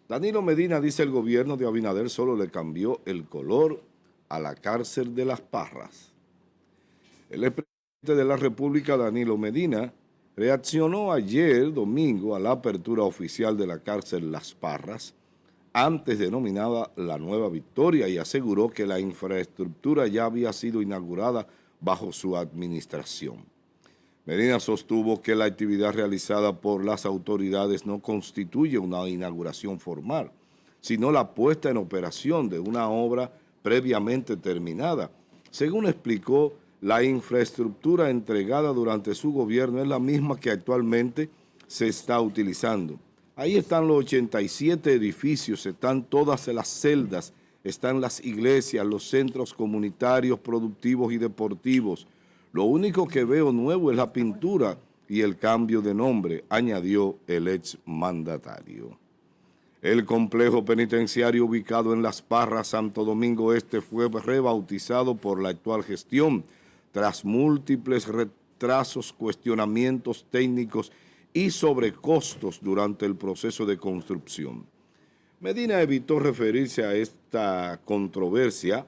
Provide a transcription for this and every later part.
Danilo Medina dice el gobierno de Abinader solo le cambió el color a la cárcel de Las Parras. El expresidente de la República, Danilo Medina, reaccionó ayer domingo a la apertura oficial de la cárcel Las Parras, antes denominada La Nueva Victoria, y aseguró que la infraestructura ya había sido inaugurada bajo su administración. Medina sostuvo que la actividad realizada por las autoridades no constituye una inauguración formal, sino la puesta en operación de una obra previamente terminada. Según explicó, la infraestructura entregada durante su gobierno es la misma que actualmente se está utilizando. Ahí están los 87 edificios, están todas las celdas, están las iglesias, los centros comunitarios, productivos y deportivos. Lo único que veo nuevo es la pintura y el cambio de nombre, añadió el exmandatario. El complejo penitenciario ubicado en Las Parras, Santo Domingo Este, fue rebautizado por la actual gestión tras múltiples retrasos, cuestionamientos técnicos y sobrecostos durante el proceso de construcción. Medina evitó referirse a esta controversia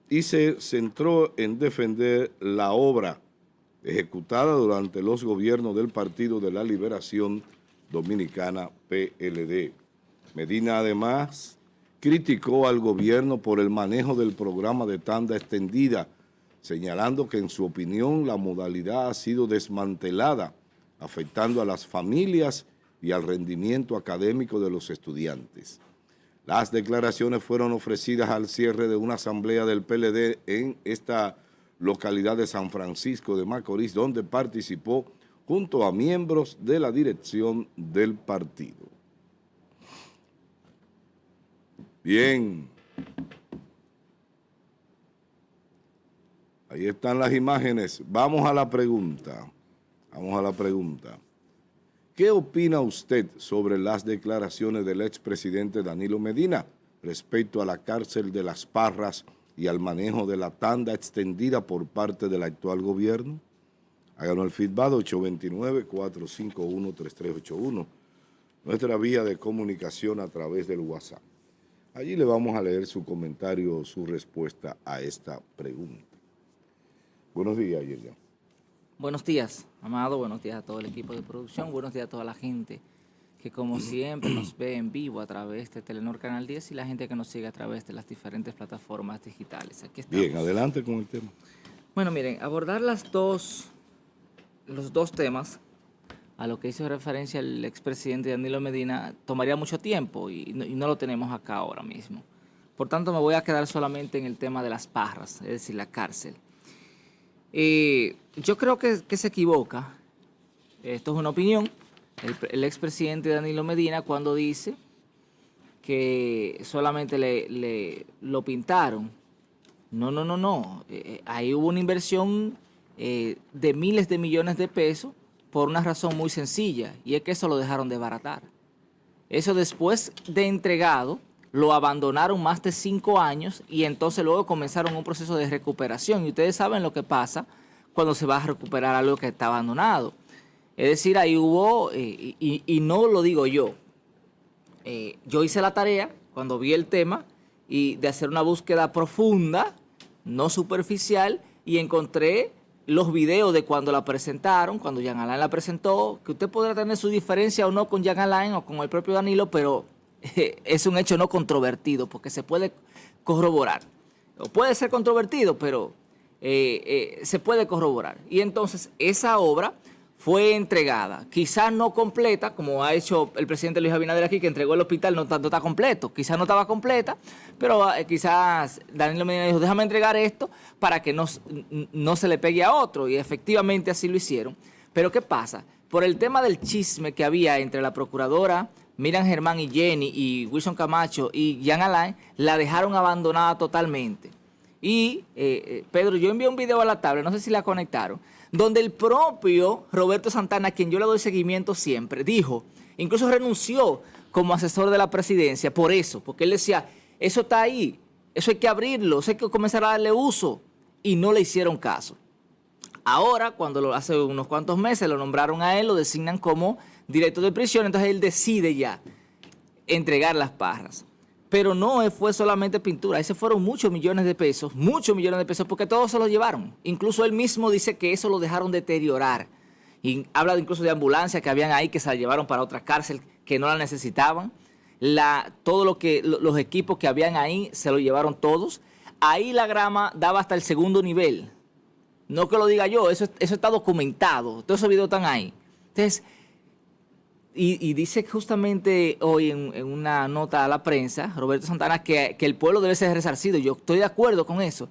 y se centró en defender la obra ejecutada durante los gobiernos del Partido de la Liberación Dominicana, PLD. Medina además criticó al gobierno por el manejo del programa de tanda extendida, señalando que en su opinión la modalidad ha sido desmantelada, afectando a las familias y al rendimiento académico de los estudiantes. Las declaraciones fueron ofrecidas al cierre de una asamblea del PLD en esta localidad de San Francisco de Macorís, donde participó junto a miembros de la dirección del partido. Bien. Ahí están las imágenes. Vamos a la pregunta. ¿Qué opina usted sobre las declaraciones del expresidente Danilo Medina respecto a la cárcel de Las Parras y al manejo de la tanda extendida por parte del actual gobierno? Háganos el feedback 829-451-3381, nuestra vía de comunicación a través del WhatsApp. Allí le vamos a leer su comentario, su respuesta a esta pregunta. Buenos días, Yelia. Buenos días, Amado, buenos días a todo el equipo de producción, buenos días a toda la gente que como siempre nos ve en vivo a través de Telenor Canal 10 y la gente que nos sigue a través de las diferentes plataformas digitales. Aquí estamos. Bien, adelante con el tema. Bueno, miren, abordar los dos temas a lo que hizo referencia el expresidente Danilo Medina tomaría mucho tiempo y no lo tenemos acá ahora mismo. Por tanto, me voy a quedar solamente en el tema de Las Parras, es decir, la cárcel. Yo creo que se equivoca, esto es una opinión, el expresidente Danilo Medina cuando dice que solamente lo pintaron. No. Ahí hubo una inversión de miles de millones de pesos por una razón muy sencilla, y es que eso lo dejaron de baratar. Eso después de entregado, lo abandonaron más de 5 años y entonces luego comenzaron un proceso de recuperación. Y ustedes saben lo que pasa cuando se va a recuperar algo que está abandonado. Es decir, ahí hubo, y no lo digo yo, yo hice la tarea cuando vi el tema y de hacer una búsqueda profunda, no superficial, y encontré los videos de cuando la presentaron, cuando Jean Alain la presentó, que usted podrá tener su diferencia o no con Jean Alain o con el propio Danilo, pero es un hecho no controvertido porque se puede corroborar. O puede ser controvertido, pero se puede corroborar. Y entonces esa obra fue entregada, quizás no completa, como ha hecho el presidente Luis Abinader aquí, que entregó el hospital, no está completo, quizás no estaba completa, pero quizás Danilo Medina dijo, déjame entregar esto para que no se le pegue a otro, y efectivamente así lo hicieron. Pero ¿qué pasa? Por el tema del chisme que había entre la procuradora Miriam Germán y Jenny y Wilson Camacho y Jean Alain, la dejaron abandonada totalmente. Y Pedro, yo envié un video a la tabla, no sé si la conectaron, donde el propio Roberto Santana, a quien yo le doy seguimiento siempre, dijo, incluso renunció como asesor de la presidencia por eso, porque él decía, eso está ahí, eso hay que abrirlo, eso hay que comenzar a darle uso, y no le hicieron caso. Ahora, cuando hace unos cuantos meses lo nombraron a él, lo designan como director de prisión, entonces él decide ya entregar las Parras. Pero no fue solamente pintura, ahí se fueron muchos millones de pesos, porque todos se los llevaron. Incluso él mismo dice que eso lo dejaron deteriorar. Y habla incluso de ambulancias que habían ahí que se la llevaron para otra cárcel que no la necesitaban. Los equipos que habían ahí se lo llevaron todos. Ahí la grama daba hasta el segundo nivel. No que lo diga yo, eso está documentado. Todos esos videos están ahí. Entonces, y dice justamente hoy en una nota a la prensa, Roberto Santana, que el pueblo debe ser resarcido. Yo estoy de acuerdo con eso.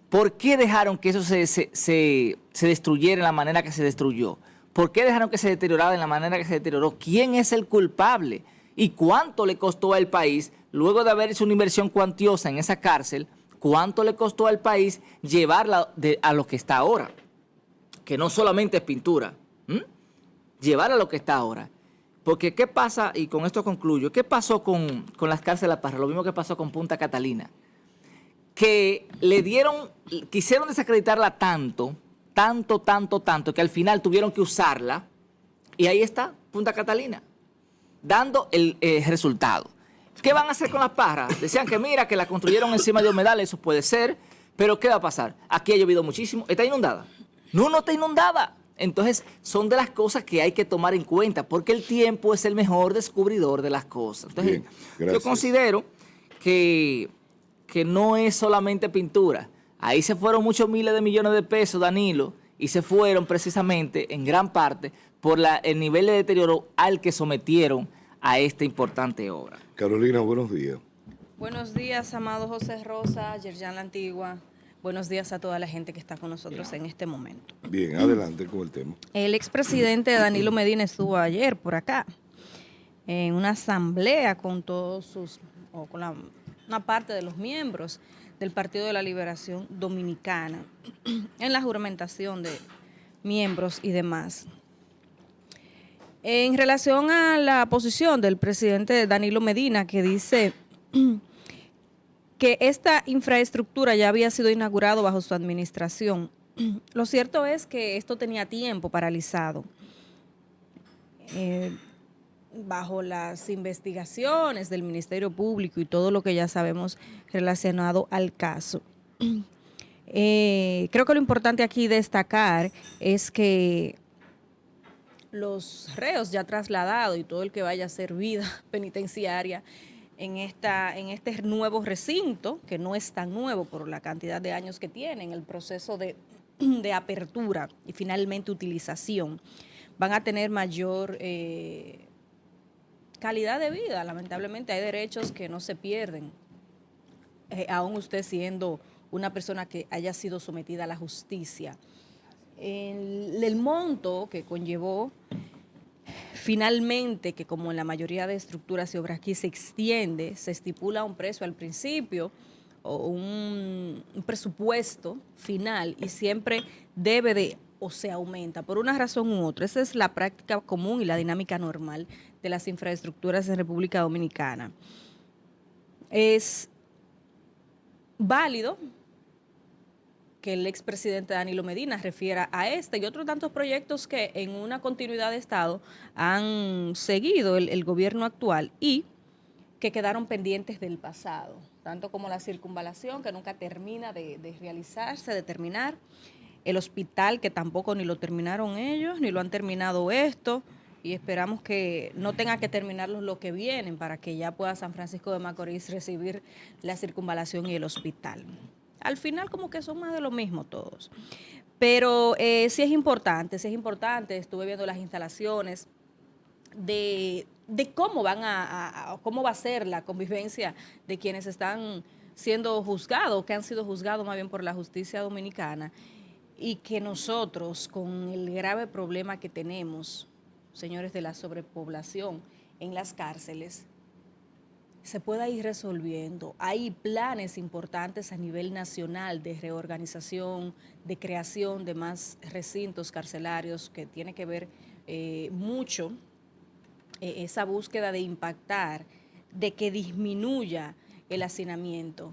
¿Por qué dejaron que eso se destruyera en la manera que se destruyó? ¿Por qué dejaron que se deteriorara en la manera que se deterioró? ¿Quién es el culpable? ¿Y cuánto le costó al país, luego de haber hecho una inversión cuantiosa en esa cárcel, cuánto le costó al país llevarla a lo que está ahora? Que no solamente es pintura, llevar a lo que está ahora. Porque ¿qué pasa? Y con esto concluyo. ¿Qué pasó con las cárceles de La Parra? Lo mismo que pasó con Punta Catalina. Que quisieron desacreditarla tanto, que al final tuvieron que usarla. Y ahí está Punta Catalina, dando el resultado. ¿Qué van a hacer con Las Parras? Decían que mira, que la construyeron encima de humedales, eso puede ser, pero ¿qué va a pasar? Aquí ha llovido muchísimo, ¿está inundada? No está inundada. Entonces, son de las cosas que hay que tomar en cuenta, porque el tiempo es el mejor descubridor de las cosas. Entonces, yo considero que no es solamente pintura. Ahí se fueron muchos miles de millones de pesos, Danilo, y se fueron precisamente, en gran parte, por el nivel de deterioro al que sometieron a esta importante obra. Carolina, buenos días. Buenos días, amado José Rosa, Yerjan La Antigua. Buenos días a toda la gente que está con nosotros en este momento. Bien, adelante con el tema. El expresidente Danilo Medina estuvo ayer por acá en una asamblea con una parte de los miembros del Partido de la Liberación Dominicana en la juramentación de miembros y demás. En relación a la posición del presidente Danilo Medina, que dice que esta infraestructura ya había sido inaugurado bajo su administración. Lo cierto es que esto tenía tiempo paralizado. Bajo las investigaciones del Ministerio Público y todo lo que ya sabemos relacionado al caso. Creo que lo importante aquí destacar es que los reos ya trasladados y todo el que vaya a hacer vida penitenciaria en este nuevo recinto, que no es tan nuevo por la cantidad de años que tiene, en el proceso de apertura y finalmente utilización, van a tener mayor calidad de vida. Lamentablemente hay derechos que no se pierden, aún usted siendo una persona que haya sido sometida a la justicia. El monto que conllevó finalmente, que como en la mayoría de estructuras y obras aquí se extiende, se estipula un precio al principio o un presupuesto final y siempre o se aumenta por una razón u otra. Esa es la práctica común y la dinámica normal de las infraestructuras en República Dominicana. Es válido que el expresidente Danilo Medina refiera a este y otros tantos proyectos que en una continuidad de Estado han seguido el gobierno actual y que quedaron pendientes del pasado, tanto como la circunvalación, que nunca termina de realizarse, de terminar, el hospital, que tampoco ni lo terminaron ellos, ni lo han terminado esto, y esperamos que no tenga que terminarlos lo que vienen para que ya pueda San Francisco de Macorís recibir la circunvalación y el hospital. Al final como que son más de lo mismo todos. Pero sí es importante, estuve viendo las instalaciones de cómo cómo va a ser la convivencia de quienes están siendo juzgados, que han sido juzgados más bien por la justicia dominicana, y que nosotros, con el grave problema que tenemos, señores, de la sobrepoblación en las cárceles, se pueda ir resolviendo. Hay planes importantes a nivel nacional de reorganización, de creación de más recintos carcelarios, que tiene que ver mucho esa búsqueda de impactar, de que disminuya el hacinamiento.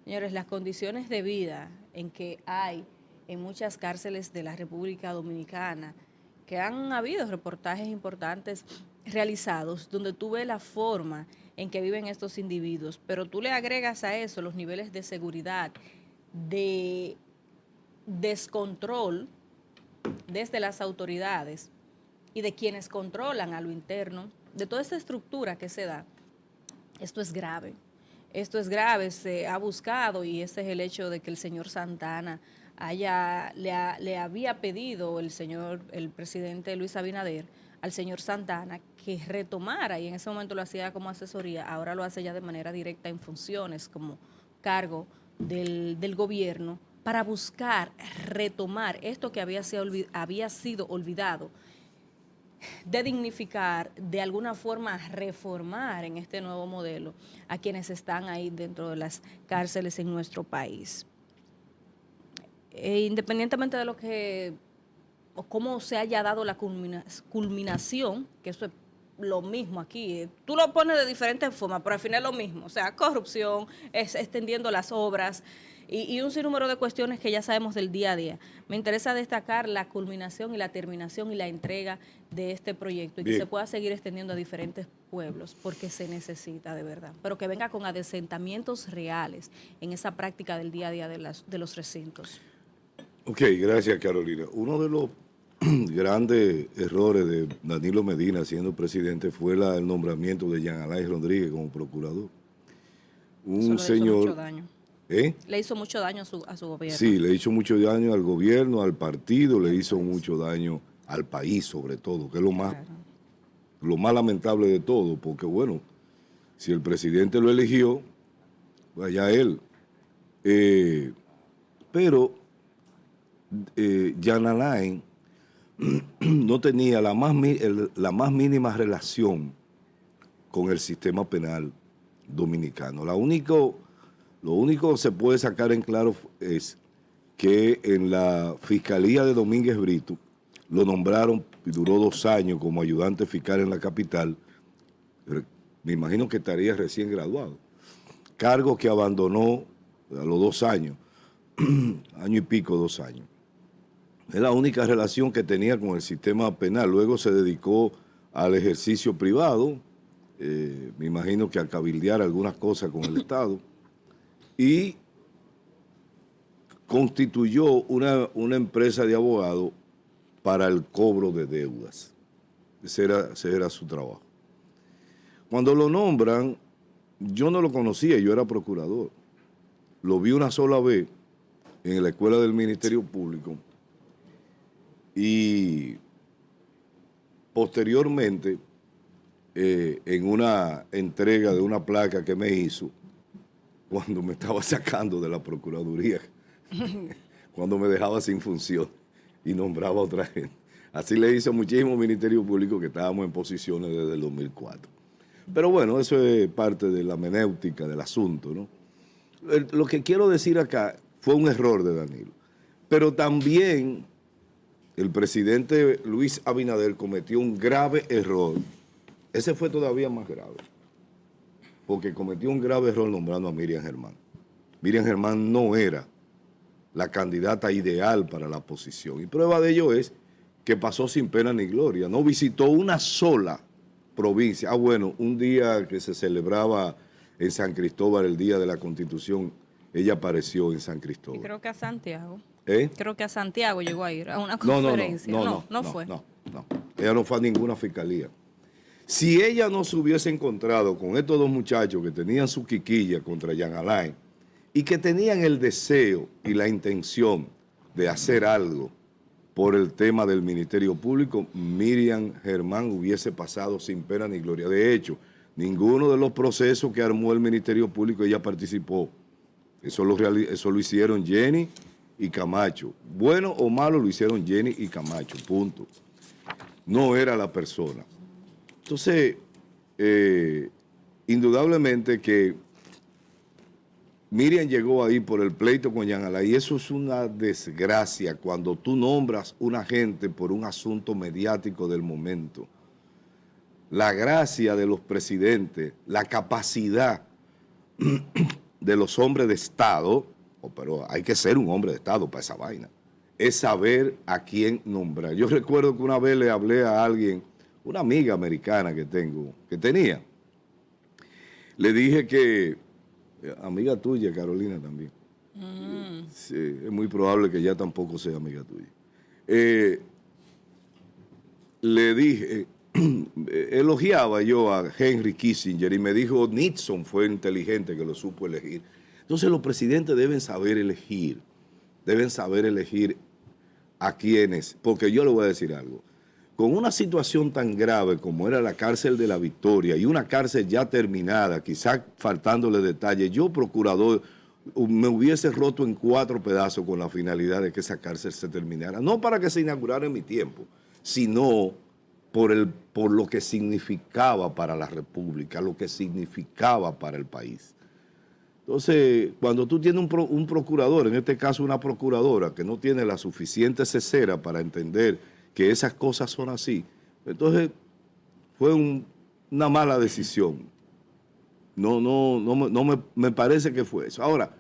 Señores, las condiciones de vida en que hay en muchas cárceles de la República Dominicana, que han habido reportajes importantes realizados donde tú ves la forma en que viven estos individuos, pero tú le agregas a eso los niveles de seguridad, de descontrol desde las autoridades y de quienes controlan a lo interno, de toda esta estructura que se da, esto es grave. Esto es grave, se ha buscado, y ese es el hecho de que el señor Santana le había pedido el presidente Luis Abinader al señor Santana que retomara, y en ese momento lo hacía como asesoría, ahora lo hace ya de manera directa en funciones como cargo del gobierno, para buscar retomar esto que había sido olvidado, de dignificar, de alguna forma reformar en este nuevo modelo a quienes están ahí dentro de las cárceles en nuestro país. Independientemente de lo que o cómo se haya dado la culminación, que eso es lo mismo aquí, tú lo pones de diferentes formas, pero al final es lo mismo, o sea, corrupción, extendiendo las obras y un sinnúmero de cuestiones que ya sabemos del día a día. Me interesa destacar la culminación y la terminación y la entrega de este proyecto, y que se pueda seguir extendiendo a diferentes pueblos, porque se necesita de verdad, pero que venga con asentamientos reales en esa práctica del día a día de los recintos. Ok, gracias, Carolina. Uno de los grandes errores de Danilo Medina siendo presidente fue el nombramiento de Jean Alain Rodríguez como procurador. Un señor... Hizo mucho daño. Le hizo mucho daño a su gobierno. Sí, le hizo mucho daño al gobierno, al partido, le hizo mucho daño al país sobre todo, que es lo más lamentable de todo, porque bueno, si el presidente lo eligió, pues allá él. Pero Jean Alain no tenía la más mínima relación con el sistema penal dominicano. Lo único que se puede sacar en claro es que en la Fiscalía de Domínguez Brito lo nombraron y duró 2 años como ayudante fiscal en la capital. Me imagino que estaría recién graduado. Cargo que abandonó a los 2 años, año y pico, 2 años. Es la única relación que tenía con el sistema penal. Luego se dedicó al ejercicio privado, me imagino que a cabildear algunas cosas con el Estado, y constituyó una empresa de abogados para el cobro de deudas. Ese era su trabajo. Cuando lo nombran, yo no lo conocía, yo era procurador. Lo vi una sola vez en la escuela del Ministerio Público y posteriormente en una entrega de una placa que me hizo cuando me estaba sacando de la Procuraduría, cuando me dejaba sin función y nombraba a otra gente. Así le hizo muchísimos ministerios públicos que estábamos en posiciones desde el 2004. Pero bueno, eso es parte de la hermenéutica del asunto, ¿no? Lo que quiero decir acá fue un error de Danilo, pero también el presidente Luis Abinader cometió un grave error. Ese fue todavía más grave, porque cometió un grave error nombrando a Miriam Germán. Miriam Germán no era la candidata ideal para la posición, y prueba de ello es que pasó sin pena ni gloria, no visitó una sola provincia. Bueno, un día que se celebraba en San Cristóbal, el Día de la Constitución, ella apareció en San Cristóbal. Y creo que a Santiago. ¿Eh? Creo que a Santiago llegó a ir a una conferencia. No fue. No. Ella no fue a ninguna fiscalía. Si ella no se hubiese encontrado con estos 2 muchachos que tenían su quiquilla contra Jean Alain y que tenían el deseo y la intención de hacer algo por el tema del Ministerio Público, Miriam Germán hubiese pasado sin pena ni gloria. De hecho, ninguno de los procesos que armó el Ministerio Público ella participó. Eso lo hicieron Jenny y Camacho. Bueno o malo lo hicieron Jenny y Camacho, punto. No era la persona. Entonces, indudablemente que Miriam llegó ahí por el pleito con Jean Alain, y eso es una desgracia cuando tú nombras una gente por un asunto mediático del momento. La gracia de los presidentes, la capacidad de los hombres de Estado, pero hay que ser un hombre de Estado para esa vaina, es saber a quién nombrar. Yo recuerdo que una vez le hablé a alguien, una amiga americana que tenía. Le dije que, amiga tuya, Carolina, también. Sí, es muy probable que ya tampoco sea amiga tuya. Le dije, elogiaba yo a Henry Kissinger y me dijo, Nixon fue inteligente que lo supo elegir. Entonces los presidentes deben saber elegir a quiénes, porque yo le voy a decir algo. Con una situación tan grave como era la cárcel de la Victoria y una cárcel ya terminada, quizás faltándole detalles, yo, procurador, me hubiese roto en 4 pedazos con la finalidad de que esa cárcel se terminara. No para que se inaugurara en mi tiempo, sino por lo que significaba para la República, lo que significaba para el país. Entonces, cuando tú tienes un procurador, en este caso una procuradora, que no tiene la suficiente cesera para entender que esas cosas son así, entonces fue una mala decisión. No me parece que fue eso. Ahora,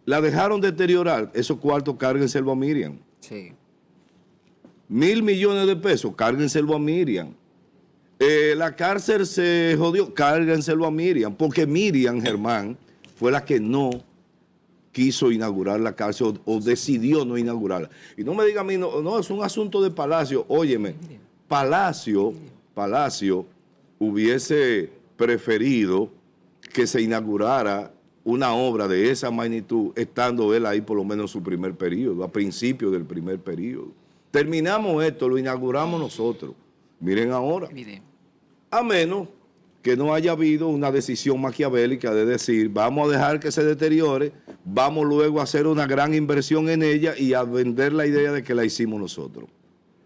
la dejaron deteriorar, esos cuartos cárguenselo a Miriam. Sí. 1.000 millones de pesos, cárguenselo a Miriam. La cárcel se jodió, cárguenselo a Miriam, porque Miriam Germán fue la que no quiso inaugurar la cárcel o decidió no inaugurarla. Y no me diga a mí, no, es un asunto de Palacio. Óyeme, Palacio hubiese preferido que se inaugurara una obra de esa magnitud, estando él ahí por lo menos en su primer periodo, a principio del primer periodo. Terminamos esto, lo inauguramos nosotros. Miren ahora. Miren. A menos que no haya habido una decisión maquiavélica de decir, vamos a dejar que se deteriore, vamos luego a hacer una gran inversión en ella y a vender la idea de que la hicimos nosotros.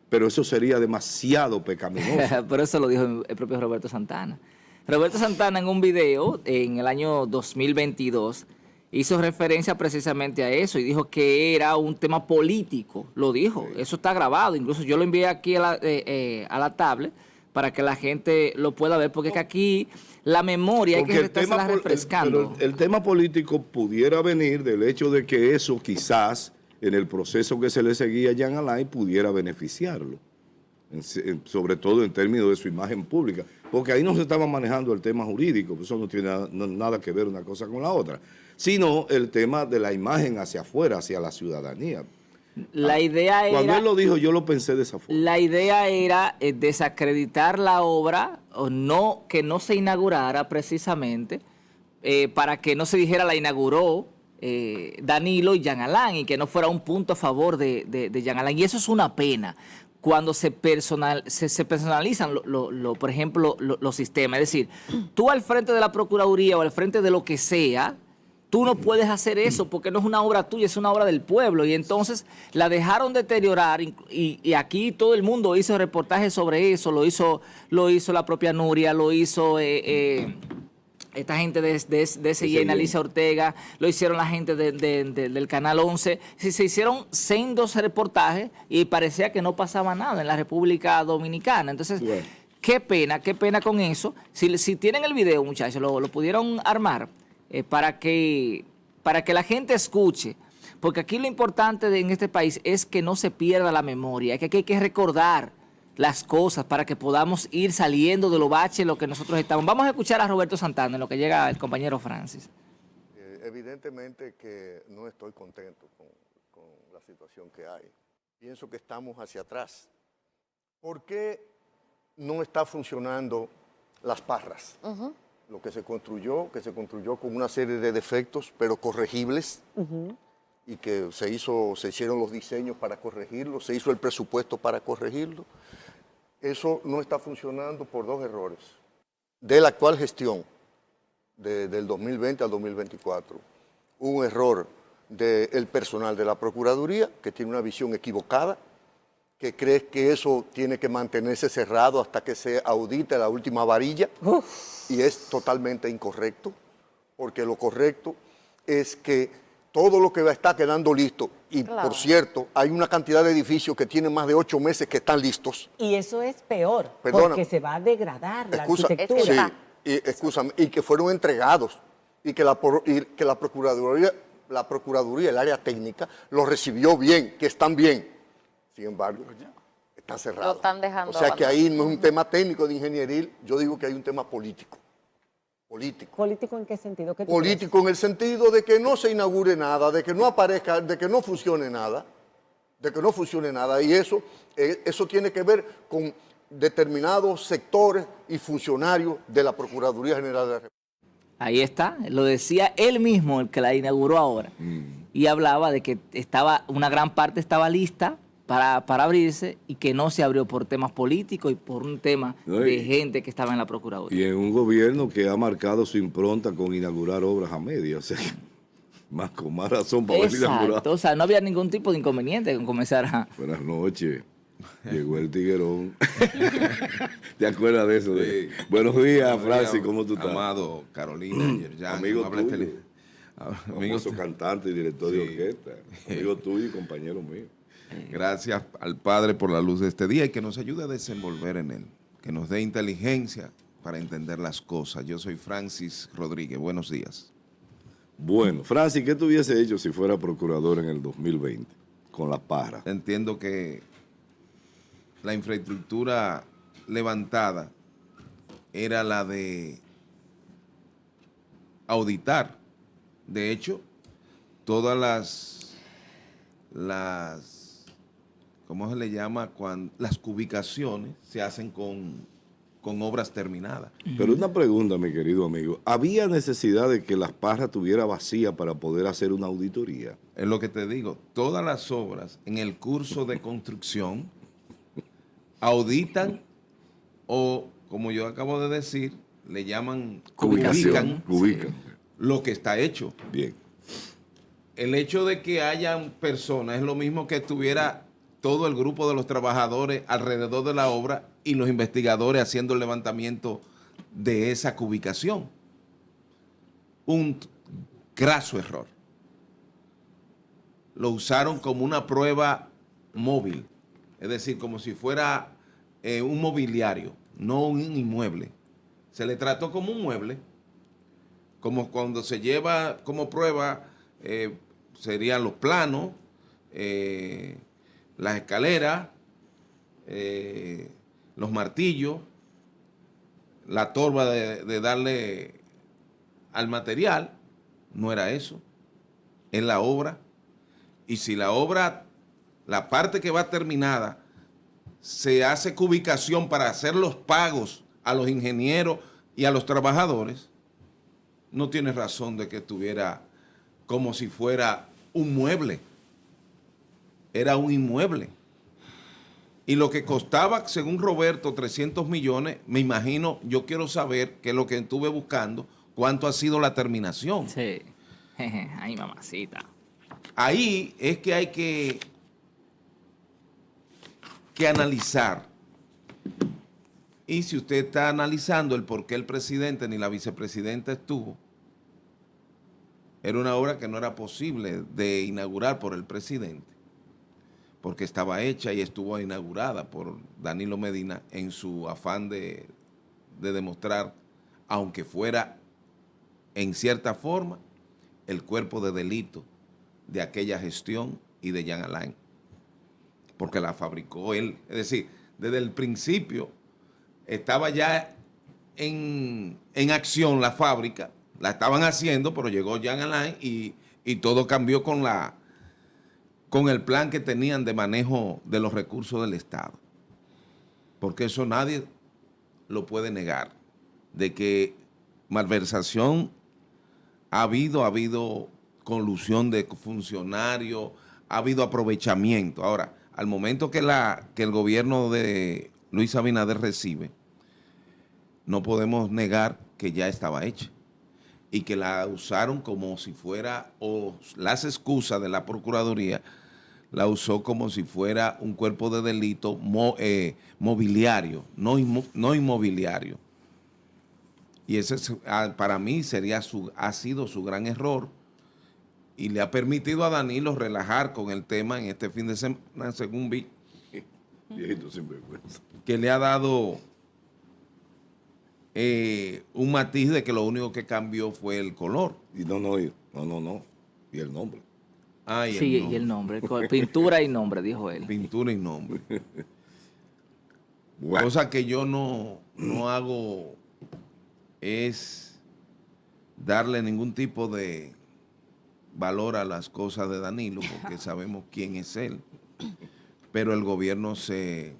Pero eso sería demasiado pecaminoso. Por eso lo dijo el propio Roberto Santana. Roberto Santana en un video en el año 2022 hizo referencia precisamente a eso y dijo que era un tema político. Lo dijo, eso está grabado. Incluso yo lo envié aquí a la tablet para que la gente lo pueda ver, porque es que aquí la memoria hay que estarla refrescando. Pero el tema político pudiera venir del hecho de que eso quizás en el proceso que se le seguía a Jean Alain pudiera beneficiarlo, sobre todo en términos de su imagen pública, porque ahí no se estaba manejando el tema jurídico, eso no tiene nada que ver una cosa con la otra, sino el tema de la imagen hacia afuera, hacia la ciudadanía. La idea era... Cuando él lo dijo, yo lo pensé de esa forma. La idea era desacreditar la obra, o no, que no se inaugurara precisamente, para que no se dijera la inauguró Danilo y Jean Alain, y que no fuera un punto a favor de Jean Alain. Y eso es una pena cuando se personalizan, por ejemplo, los sistemas. Es decir, tú al frente de la Procuraduría o al frente de lo que sea, tú no puedes hacer eso porque no es una obra tuya, es una obra del pueblo. Y entonces la dejaron deteriorar y aquí todo el mundo hizo reportajes sobre eso. Lo hizo la propia Nuria, lo hizo esta gente de SIN, Alicia Ortega, lo hicieron la gente del Canal 11. Se hicieron sendos reportajes y parecía que no pasaba nada en la República Dominicana. Entonces, bueno, qué pena con eso. Si tienen el video, muchachos, lo pudieron armar. Para que la gente escuche, porque aquí lo importante en este país es que no se pierda la memoria, que aquí hay que recordar las cosas para que podamos ir saliendo de lo bache en lo que nosotros estamos. Vamos a escuchar a Roberto Santana en lo que llega el compañero Francis. Evidentemente que no estoy contento con la situación que hay. Pienso que estamos hacia atrás. ¿Por qué no está funcionando Las Parras? Lo que se construyó con una serie de defectos, pero corregibles, y que se hicieron los diseños para corregirlo, se hizo el presupuesto para corregirlo. Eso no está funcionando por 2 errores. De la actual gestión, del 2020 al 2024, un error del personal de la Procuraduría, que tiene una visión equivocada, que cree que eso tiene que mantenerse cerrado hasta que se audite la última varilla. Y es totalmente incorrecto, porque lo correcto es que todo lo que está quedando listo, y claro, por cierto, hay una cantidad de edificios que tienen más de 8 meses que están listos. Y eso es peor, porque se va a degradar la arquitectura. Sí, y que fueron entregados, y que la Procuraduría, el área técnica, los recibió bien, que están bien. Sin embargo, Está cerrado. Lo están dejando O sea que abandonado. ahí no es un tema técnico de ingeniería, yo digo que hay un tema político. Político. ¿Político en qué sentido? ¿Qué tú Político en el sentido de que no se inaugure nada, de que no aparezca, de que no funcione nada, y eso tiene que ver con determinados sectores y funcionarios de la Procuraduría General de la República. Ahí está, lo decía él mismo, el que la inauguró ahora. Y hablaba de que una gran parte estaba lista para abrirse y que no se abrió por temas políticos y por un tema de gente que estaba en la Procuraduría. Y en un gobierno que ha marcado su impronta con inaugurar obras a medias, o sea, con más razón para haber inaugurado. Exacto, o sea, no había ningún tipo de inconveniente con comenzar a... Buenas noches. Llegó el tiguerón. ¿Te acuerdas de eso? Sí. Buenos días, Francis, ¿cómo tú estás? Amado, Carolina, Yerjan, Amigo habla tuyo. Amigo, Famoso cantante y director de orquesta. Amigo tuyo y compañero mío. gracias al Padre por la luz de este día y que nos ayude a desenvolver en él, que nos dé inteligencia para entender las cosas. Yo soy Francis Rodríguez, buenos días. Bueno, Francis, ¿qué tú hubiese hecho si fuera procurador en el 2020 con la parra? Entiendo que la infraestructura levantada era la de auditar. De hecho, todas las ¿cómo se le llama? Las cubicaciones se hacen con obras terminadas. Pero una pregunta, mi querido amigo. ¿Había necesidad de que las parras tuviera vacía para poder hacer una auditoría? Es lo que te digo, todas las obras en el curso de construcción auditan o, como yo acabo de decir, le llaman Cubicación. Ubican. lo que está hecho. Bien. El hecho de que hayan personas es lo mismo que estuviera todo el grupo de los trabajadores alrededor de la obra y los investigadores haciendo el levantamiento de esa cubicación. Un graso error. Lo usaron como una prueba móvil, es decir, como si fuera un mobiliario, no un inmueble. Se le trató como un mueble, como cuando se lleva como prueba, serían los planos, las escaleras, los martillos, la torba de darle al material. No era eso, es la obra. Y si la obra, la parte que va terminada, se hace cubicación para hacer los pagos a los ingenieros y a los trabajadores, no tiene razón de que estuviera como si fuera un mueble. Era un inmueble. Y lo que costaba, según Roberto, 300 millones, me imagino, yo quiero saber, que es lo que estuve buscando, cuánto ha sido la terminación. Sí. Ay, mamacita. Ahí es que hay que analizar. Y si usted está analizando el por qué el presidente ni la vicepresidenta estuvo, era una obra que no era posible de inaugurar por el presidente, porque estaba hecha y estuvo inaugurada por Danilo Medina en su afán de demostrar, aunque fuera en cierta forma, el cuerpo de delito de aquella gestión y de Jean Alain, porque la fabricó él. Es decir, desde el principio estaba ya en acción la fábrica, la estaban haciendo, pero llegó Jean Alain y todo cambió con el plan que tenían de manejo de los recursos del Estado. Porque eso nadie lo puede negar, de que malversación ha habido colusión de funcionarios, ha habido aprovechamiento. Ahora, al momento que el gobierno de Luis Abinader recibe, no podemos negar que ya estaba hecha y que la usaron como si fuera, o las excusas de la Procuraduría, la usó como si fuera un cuerpo de delito mobiliario, no inmobiliario. Y ese para mí ha sido su gran error y le ha permitido a Danilo relajar con el tema en este fin de semana, según vi, Viejito sinvergüenza. que le ha dado un matiz de que lo único que cambió fue el color. Y no. Y el nombre. Sí, y el nombre. Pintura y nombre, dijo él. Pintura y nombre. Bueno. Cosa que yo no hago es darle ningún tipo de valor a las cosas de Danilo, porque sabemos quién es él. Pero el gobierno se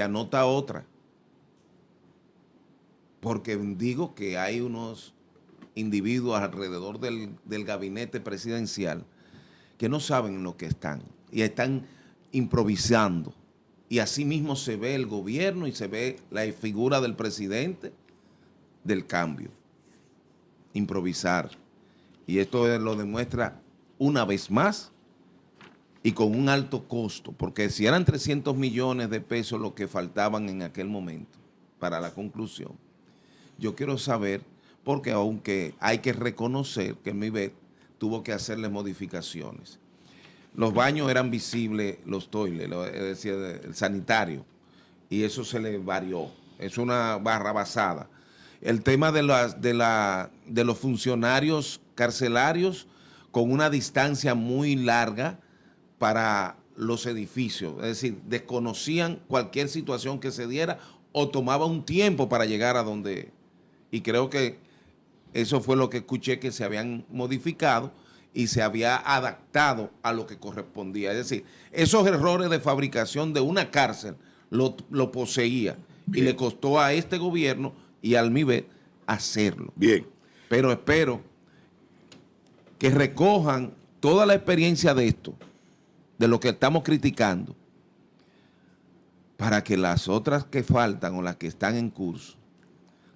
anota otra. Porque digo que hay unos individuos alrededor del gabinete presidencial que no saben lo que están y están improvisando. Y así mismo se ve el gobierno y se ve la figura del presidente del cambio. Improvisar. Y esto lo demuestra una vez más y con un alto costo, porque si eran 300 millones de pesos lo que faltaban en aquel momento para la conclusión, yo quiero saber, porque aunque hay que reconocer que MIBET tuvo que hacerle modificaciones. Los baños eran visibles, los toiles, es decir, el sanitario, y eso se le varió. Es una barra basada. El tema de los funcionarios carcelarios con una distancia muy larga para los edificios, es decir, desconocían cualquier situación que se diera o tomaba un tiempo para llegar a donde, y creo que eso fue lo que escuché, que se habían modificado y se había adaptado a lo que correspondía. Es decir, esos errores de fabricación de una cárcel lo poseía. Bien. Y le costó a este gobierno y al MIBET hacerlo. Bien. Pero espero que recojan toda la experiencia de esto, de lo que estamos criticando, para que las otras que faltan o las que están en curso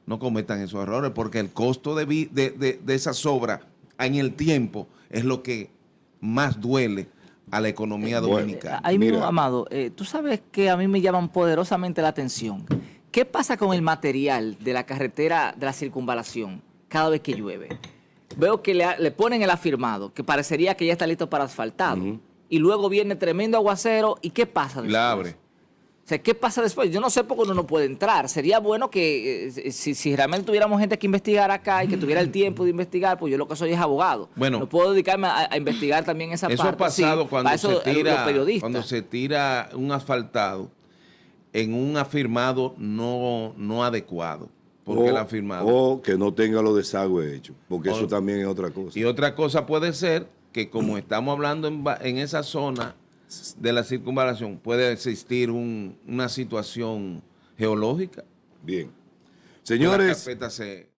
no cometan esos errores, porque el costo de esas obras en el tiempo es lo que más duele a la economía dominicana. Ahí mismo, Amado, tú sabes que a mí me llaman poderosamente la atención. ¿Qué pasa con el material de la carretera de la circunvalación cada vez que llueve? Veo que le ponen el afirmado, que parecería que ya está listo para asfaltado. Y luego viene tremendo aguacero. ¿Y qué pasa después? La abre. O sea, ¿qué pasa después? Yo no sé por qué uno no puede entrar. Sería bueno que si realmente tuviéramos gente que investigara acá y que tuviera el tiempo de investigar, pues yo lo que soy es abogado. Bueno, no puedo dedicarme a investigar también esa parte. Eso ha pasado cuando se tira un asfaltado en un afirmado no adecuado. Porque el afirmado. O que no tenga los desagües hechos, porque eso también es otra cosa. Y otra cosa puede ser que como estamos hablando en esa zona de la circunvalación, puede existir una situación geológica. Bien. Señores,